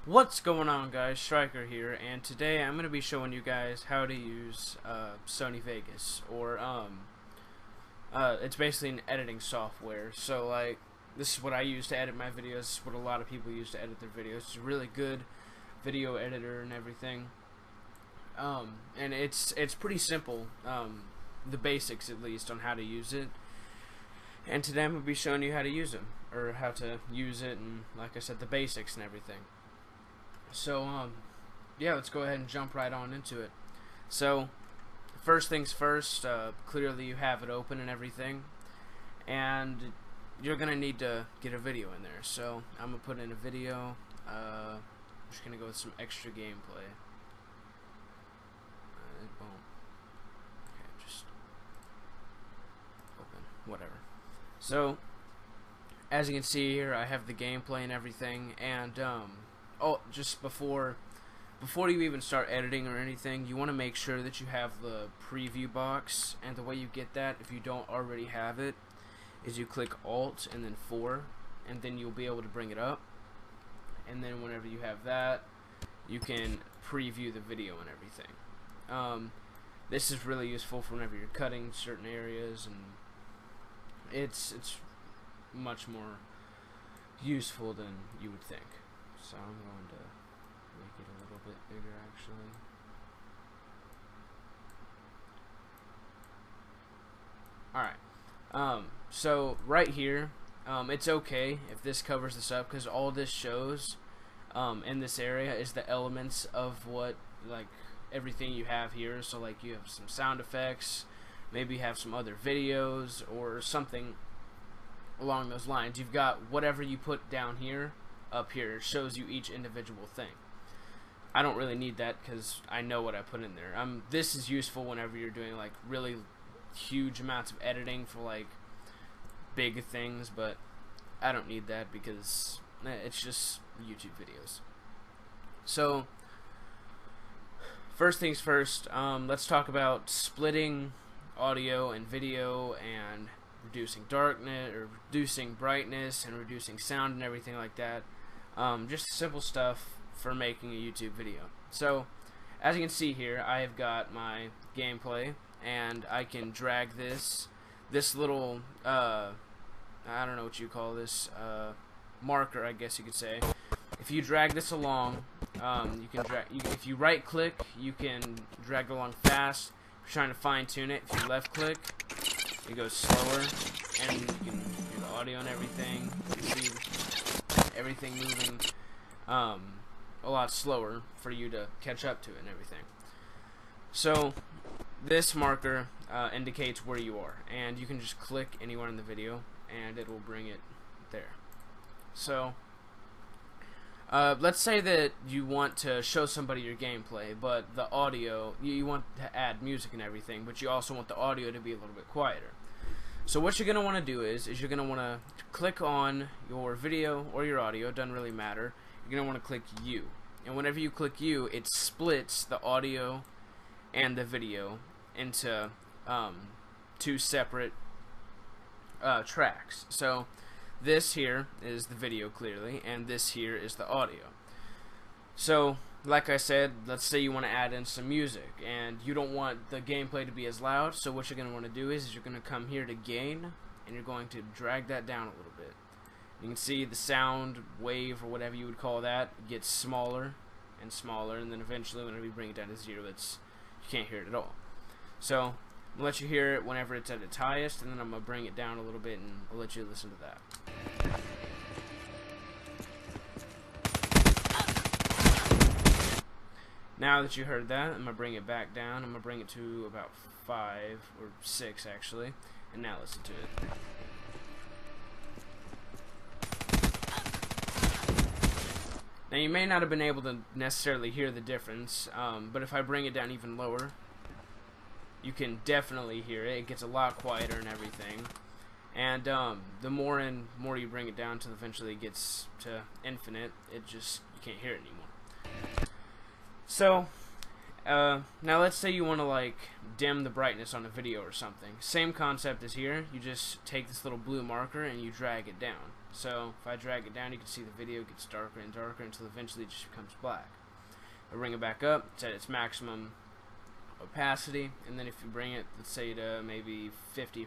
What's going on, guys? Striker here, and today I'm going to be showing you guys how to use Sony Vegas, or it's basically an editing software. So like, this is what I use to edit my videos. This is what a lot of people use to edit their videos. It's a really good video editor and everything, and it's pretty simple, the basics at least on how to use it. And today I'm going to be showing you how to use them, or how to use it, and like I said, the basics and everything. So, yeah, let's go ahead and jump right on into it. So, first things first, clearly you have it open and everything, and you're going to need to get a video in there. So, I'm going to put in a video. I'm just going to go with some extra gameplay. Boom. Okay, just open, whatever. So, as you can see here, I have the gameplay and everything, and oh, just before you even start editing or anything, you want to make sure that you have the preview box. And the way you get that, if you don't already have it, is you click Alt and then 4, and then you'll be able to bring it up. And then whenever you have that, you can preview the video and everything. This is really useful for whenever you're cutting certain areas, and it's much more useful than you would think. So I'm going to make it a little bit bigger, actually. Alright, so right here, it's okay if this covers this up, because all this shows in this area is the elements of what, like, everything you have here. So like, you have some sound effects, maybe you have some other videos or something along those lines. You've got whatever you put down here. Up here, it shows you each individual thing. I don't really need that because I know what I put in there. This is useful whenever you're doing like really huge amounts of editing for like big things, but I don't need that because it's just YouTube videos. So first things first, let's talk about splitting audio and video, and reducing darkness, or reducing brightness, and reducing sound and everything like that. Just simple stuff for making a YouTube video. So, as you can see here, I have got my gameplay, and I can drag this little, I don't know what you call this, marker, I guess you could say. If you drag this along, you can drag. If you right click, you can drag along fast. If you're trying to fine tune it, if you left click, it goes slower, and you can hear the audio and everything. You can see everything moving a lot slower for you to catch up to it and everything. So this marker indicates where you are, and you can just click anywhere in the video and it will bring it there. So let's say that you want to show somebody your gameplay, but the audio, you want to add music and everything, but you also want the audio to be a little bit quieter. So what you're going to want to do is you're going to want to click on your video or your audio, it doesn't really matter. You're going to want to click U. And whenever you click U, it splits the audio and the video into two separate tracks. So this here is the video clearly, and this here is the audio. So like I said, let's say you want to add in some music and you don't want the gameplay to be as loud, so what you're going to want to do is you're going to come here to gain, and you're going to drag that down a little bit. You can see the sound wave, or whatever you would call that, gets smaller and smaller, and then eventually whenever you bring it down to 0, you can't hear it at all. So I'm going to let you hear it whenever it's at its highest, and then I'm going to bring it down a little bit and I'll let you listen to that. Now that you heard that, I'm going to bring it back down. I'm going to bring it to about 5 or 6 actually, and now listen to it. Now you may not have been able to necessarily hear the difference, but if I bring it down even lower, you can definitely hear it. It gets a lot quieter and everything. And the more and more you bring it down till eventually it gets to infinite, you can't hear it anymore. So now let's say you want to like dim the brightness on a video or something. Same concept as here. You just take this little blue marker and you drag it down. So if I drag it down, you can see the video gets darker and darker until eventually it just becomes black. I bring it back up, it's at its maximum opacity, and then if you bring it, let's say, to maybe 50%,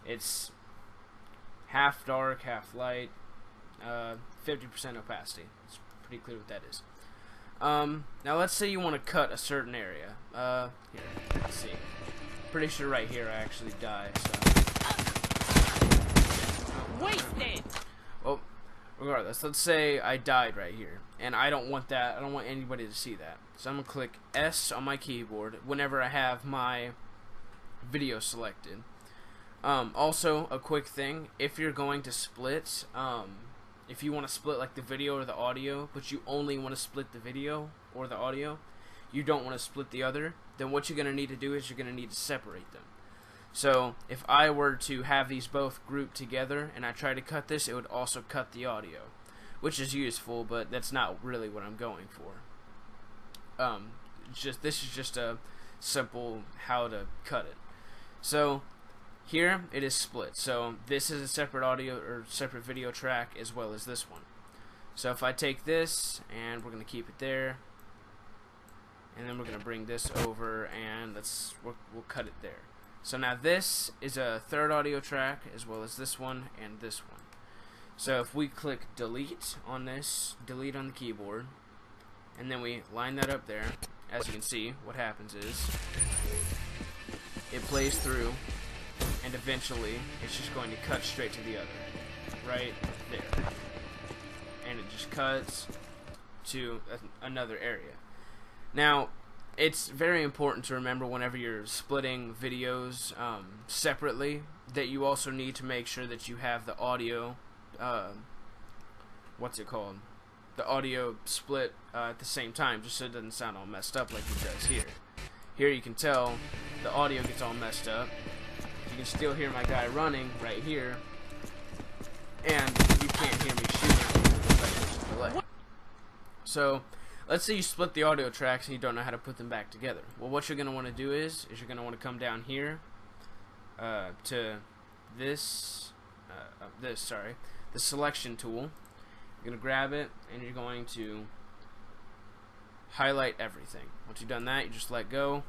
it's half dark, half light, 50% opacity. It's pretty clear what that is. Now let's say you want to cut a certain area. Here, let's see. Pretty sure right here I actually die, so. Wasted! Well, regardless, let's say I died right here, and I don't want that. I don't want anybody to see that. So I'm going to click S on my keyboard whenever I have my video selected. Also, a quick thing, if you're going to split, if you want to split like the video or the audio, but you only want to split the video or the audio, you don't want to split the other, then what you're going to need to do is you're going to need to separate them. So if I were to have these both grouped together and I try to cut this, it would also cut the audio, which is useful, but that's not really what I'm going for. This is just a simple how to cut it. So here it is split. So this is a separate audio or separate video track as well as this one. So if I take this and we're going to keep it there, and then we're going to bring this over and we'll cut it there. So now this is a third audio track as well as this one and this one. So if we click delete on this, delete on the keyboard, and then we line that up there, as you can see, what happens is it plays through, and eventually it's just going to cut straight to the other, right there. And it just cuts to another area. Now, it's very important to remember whenever you're splitting videos separately that you also need to make sure that you have the audio, the audio split at the same time, just so it doesn't sound all messed up like it does here. Here you can tell the audio gets all messed up. You can still hear my guy running right here, and you can't hear me shooting because there's a delay. So let's say you split the audio tracks and you don't know how to put them back together. Well, what you're going to want to do is you're going to want to come down here to the selection tool. You're going to grab it and you're going to highlight everything. Once you've done that, you just let go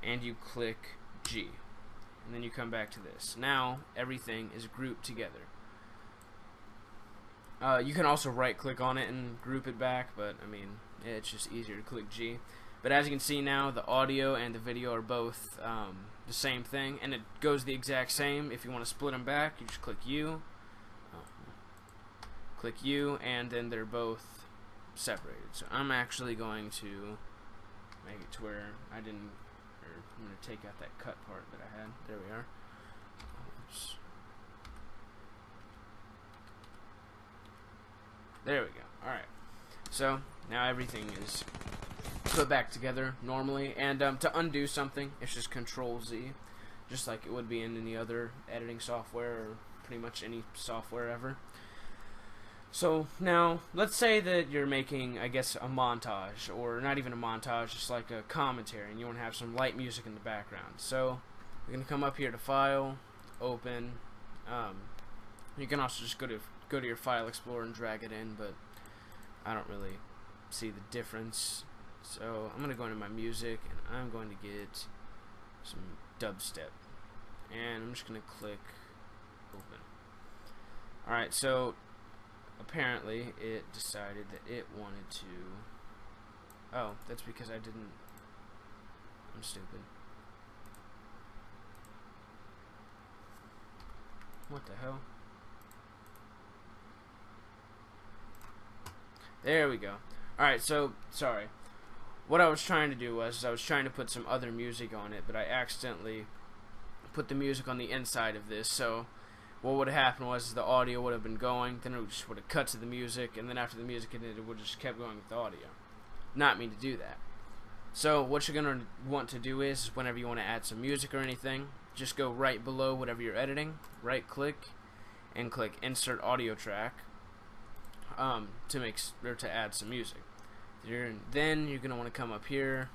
and you click G. And then you come back to this. Now everything is grouped together. You can also right click on it and group it back, but I mean, it's just easier to click G. But as you can see now, the audio and the video are both the same thing, and it goes the exact same. If you want to split them back, you just click U, and then they're both separated. So I'm actually going to make it to where I'm going to take out that cut part that I had. There we are. Oops. There we go. Alright. So, now everything is put back together normally. And to undo something, it's just Control-Z. Just like it would be in any other editing software or pretty much any software ever. So, now, let's say that you're making, I guess, a montage. Or not even a montage, just like a commentary. And you want to have some light music in the background. So, you're going to come up here to File, Open. You can also just go to your File Explorer and drag it in, but I don't really see the difference. So I'm going to go into my music and I'm going to get some dubstep, and I'm just going to click Open. Alright, so apparently it decided that it wanted to... Oh, that's because I'm stupid. What the hell? There we go. Alright, so, sorry. What I was trying to do was, I was trying to put some other music on it, but I accidentally put the music on the inside of this, so what would have happened was the audio would have been going, then it just would have cut to the music, and then after the music ended, it would have just kept going with the audio. Not mean to do that. So, what you're going to want to do is, whenever you want to add some music or anything, just go right below whatever you're editing, right click, and click Insert Audio Track. To add some music. Then you're gonna want to come up here,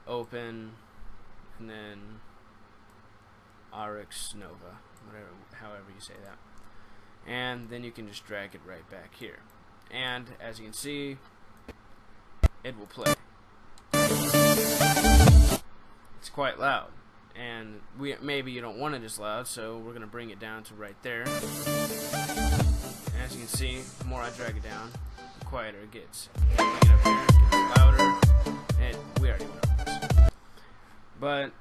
open, and then RX Nova, however you say that. and then you can just drag it right back here, and as you can see, it will play. It's quite loud, and maybe you don't want it as loud, so we're gonna bring it down to right there. And as you can see, the more I drag it down, the quieter it gets. Bring it up here, it gets louder, and we already went over this. But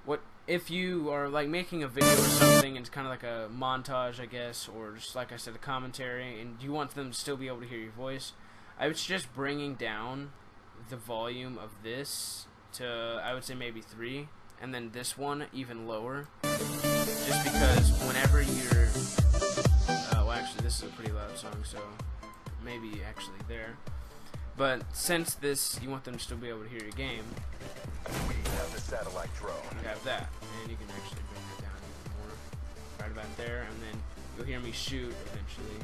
what if you are like making a video or something, and it's kind of like a montage, I guess, or just like I said, a commentary, and you want them to still be able to hear your voice? I was just bringing down the volume of this to, I would say, maybe 3, and then this one even lower, just because whenever you're well, actually this is a pretty loud song, so maybe actually there, but since this, you want them to still be able to hear your game, we have the satellite drone. you have that, and you can actually bring it down even more, right about there, and then you'll hear me shoot eventually,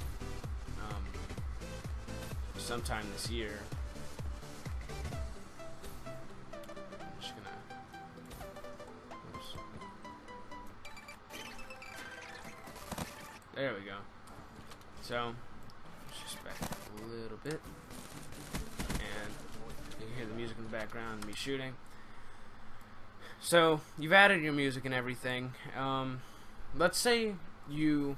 sometime this year. I'm just gonna, oops. There we go. So let's just back up a little bit, and you can hear the music in the background and me shooting. So you've added your music and everything. Let's say you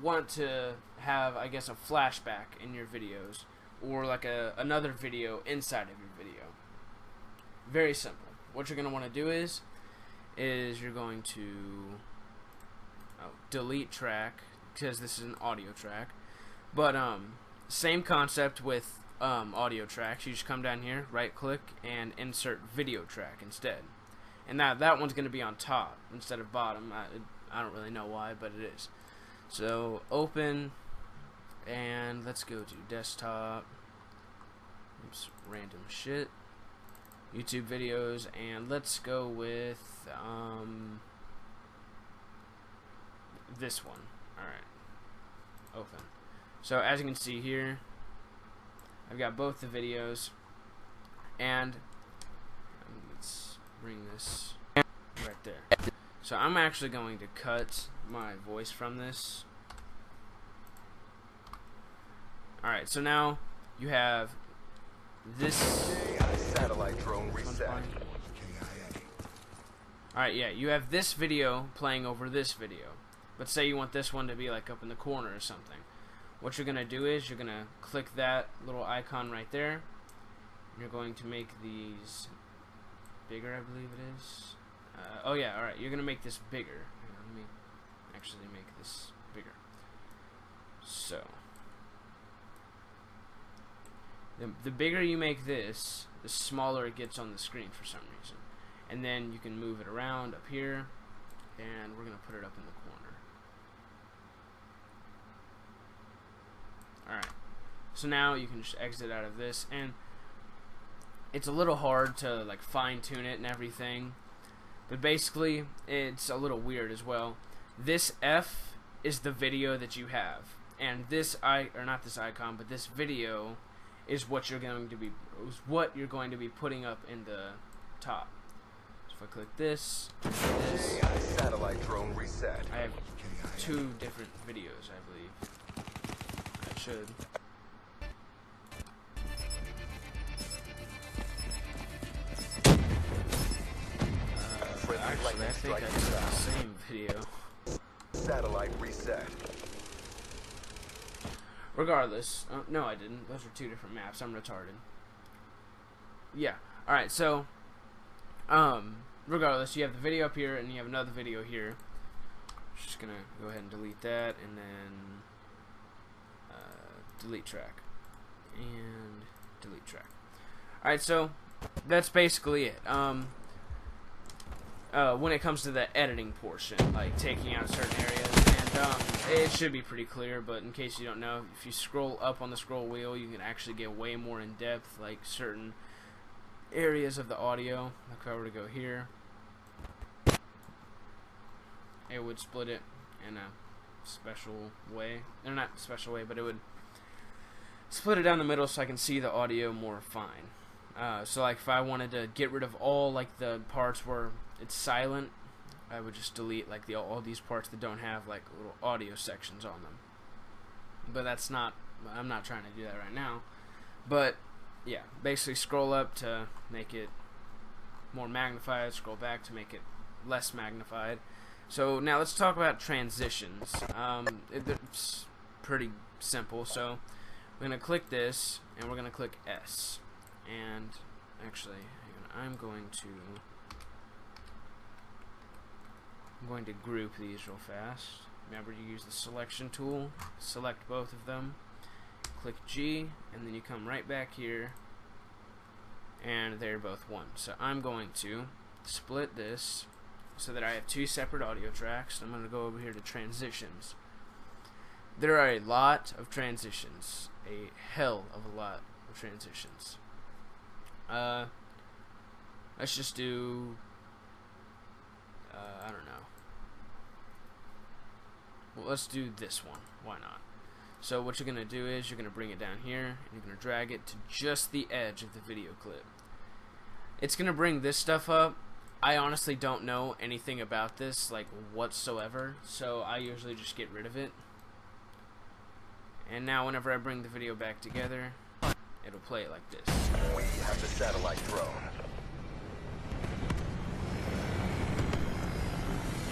want to have, I guess, a flashback in your videos, or like another video inside of your video. Very simple. What you're going to want to do is you're going to delete track, because this is an audio track. But same concept with audio tracks. You just come down here, right click, and insert video track instead. And that one's going to be on top instead of bottom. I don't really know why, but it is. So open, and let's go to desktop. Oops, random shit. YouTube videos, and let's go with this one. Alright. Open. So as you can see here, I've got both the videos, and let's bring this right there. So I'm actually going to cut my voice from this. Alright, so now you have this satellite drone reset. Alright, yeah, you have this video playing over this video. But say you want this one to be like up in the corner or something. What you're going to do is you're going to click that little icon right there. And you're going to make these bigger, I believe it is. Oh yeah, alright, you're going to make this bigger. Hang on, let me actually make this bigger. So the bigger you make this, the smaller it gets on the screen for some reason. And then you can move it around up here, and we're going to put it up in the corner. Alright, so now you can just exit out of this, and it's a little hard to like fine tune it and everything, but basically it's a little weird as well. This F is the video that you have, and this not this icon, but this video is what you're going to be putting up in the top. So if I click this, satellite drone reset. I have 2 different videos, I believe. I should. Actually, I think I did the same video. Satellite reset. Regardless, no, I didn't. Those are 2 different maps. I'm retarded. Yeah. All right. So, regardless, you have the video up here, and you have another video here. Just gonna go ahead and delete that, and then delete track, and delete track. All right. So that's basically it. When it comes to the editing portion, like taking out certain areas, and it should be pretty clear, but in case you don't know, if you scroll up on the scroll wheel, you can actually get way more in depth, like certain areas of the audio. Like if I were to go here, it would split it in a special way, or not special way, but it would split it down the middle so I can see the audio more fine. So like if I wanted to get rid of all like the parts where it's silent, I would just delete like all these parts that don't have like little audio sections on them. but I'm not trying to do that right now. But yeah, basically scroll up to make it more magnified, scroll back to make it less magnified. So now let's talk about transitions. It's pretty simple. So we're going to click this, and we're going to click S. And actually, hang on, I'm going to group these real fast. Remember to use the selection tool, select both of them, click G, and then you come right back here, and they're both one. So I'm going to split this so that I have two separate audio tracks. I'm going to go over here to transitions. There are a lot of transitions, a hell of a lot of transitions. Let's just do, I don't know. Well, let's do this one. Why not? So what you're going to do is you're going to bring it down here, and you're going to drag it to just the edge of the video clip. It's going to bring this stuff up. I honestly don't know anything about this, like, whatsoever, so I usually just get rid of it. And now whenever I bring the video back together, it'll play it like this. We have the satellite drone.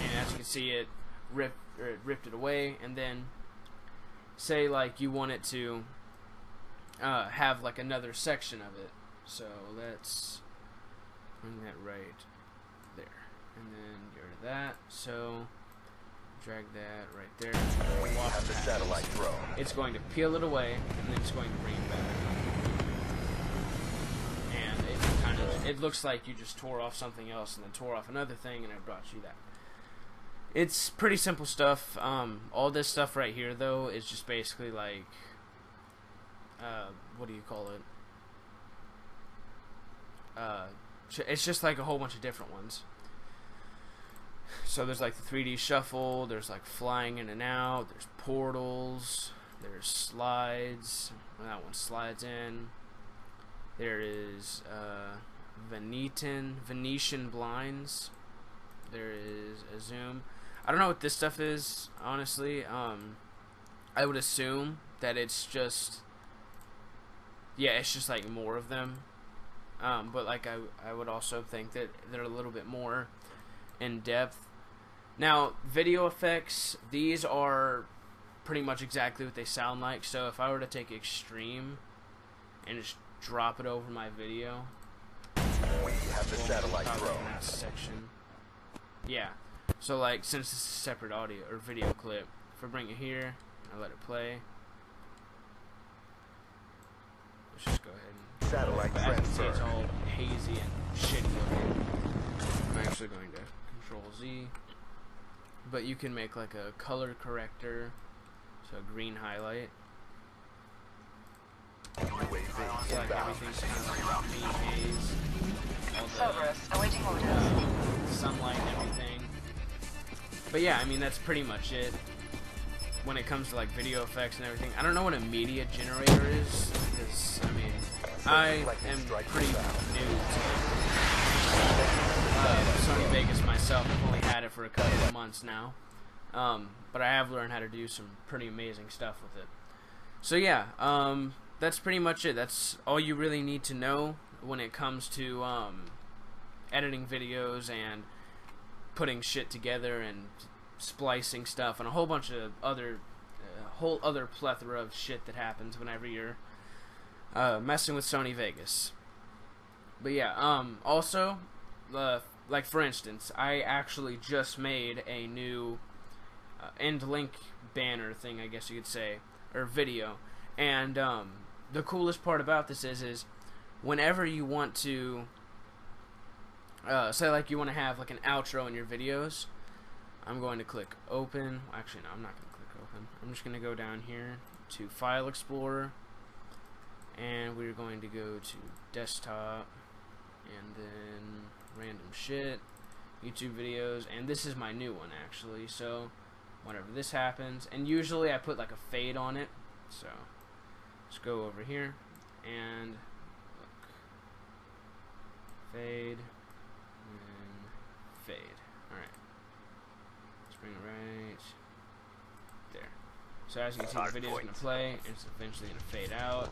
And as you can see, it ripped it away. And then say like you want it to have like another section of it. So let's bring that right there, and then get rid of that. So drag that right there. We have the satellite drone. It's going to peel it away, and then it's going to bring it back. And it looks like you just tore off something else, and then tore off another thing, and it brought you that. It's pretty simple stuff. All this stuff right here, though, is just basically like, what do you call it? It's just like a whole bunch of different ones. So there's like the 3D shuffle, there's like flying in and out, there's portals, there's slides, that one slides in, there is Venetian blinds, there is a zoom. I don't know what this stuff is, honestly. I would assume that it's just, yeah, it's just like more of them. But like I would also think that they're a little bit more in depth. Now, video effects, these are pretty much exactly what they sound like. So if I were to take extreme and just drop it over my video, we have the satellite drone. That section. Yeah. So like, since this is a separate audio or video clip, if I bring it here, I let it play. Let's just go ahead and satellite transfer. It's all hazy and shitty looking. I'm actually going to Control Z. But you can make like a color corrector, so a green highlight. So like everything's kind of like green haze. All the sunlight and everything. But yeah, I mean, that's pretty much it when it comes to like video effects and everything. I don't know what a media generator is, because I mean, I am pretty new to Sony Vegas myself. I've only had it for a couple of months now, but I have learned how to do some pretty amazing stuff with it. So yeah, that's pretty much it. That's all you really need to know when it comes to editing videos and putting shit together and splicing stuff and a whole bunch of other whole other plethora of shit that happens whenever you're messing with Sony Vegas. But yeah, also, like for instance, I actually just made a new end link banner thing, I guess you could say, or video. And the coolest part about this is whenever you want to say like you want to have like an outro in your videos, I'm going to click open. Actually, no, I'm not going to click open. I'm just going to go down here to File Explorer, and we're going to go to Desktop, and then Random Shit, YouTube Videos, and this is my new one actually. So whenever this happens, and usually I put like a fade on it. So let's go over here and look, fade, and fade. All right. Bring it right there. So as you can see, the video is going to play, and it's eventually going to fade out.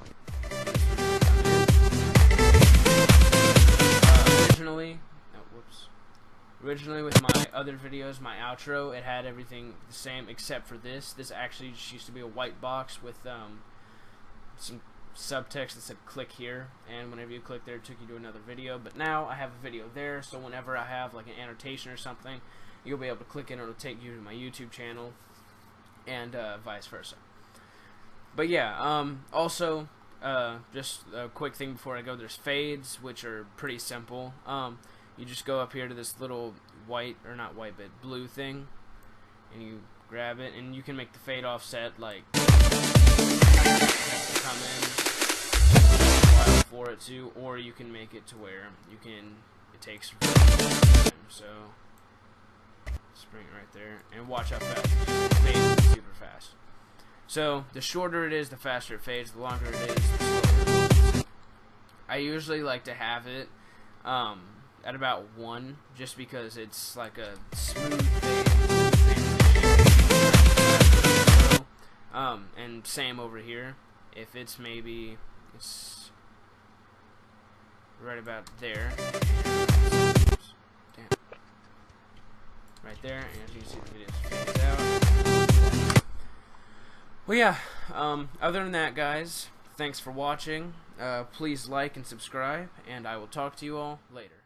Originally with my other videos, my outro, it had everything the same except for this. This actually just used to be a white box with some subtext that said click here, and whenever you click there, it took you to another video. But now I have a video there, so whenever I have like an annotation or something, you'll be able to click it and it'll take you to my YouTube channel, and vice versa. But yeah, also just a quick thing before I go, there's fades, which are pretty simple. You just go up here to this little white, or not white, but blue thing, and you grab it, and you can make the fade offset like come in while for it to, or you can make it to where you can, it takes time. So just bring it right there, and watch how fast it fades super fast. So the shorter it is, the faster it fades. The longer it is, the slower. I usually like to have it at about 1, just because it's like a smooth fade. And same over here. If it's maybe, it's right about there. Damn. Right there, and as you can see, the video fades out. Well, yeah, other than that, guys, thanks for watching. Please like and subscribe, and I will talk to you all later.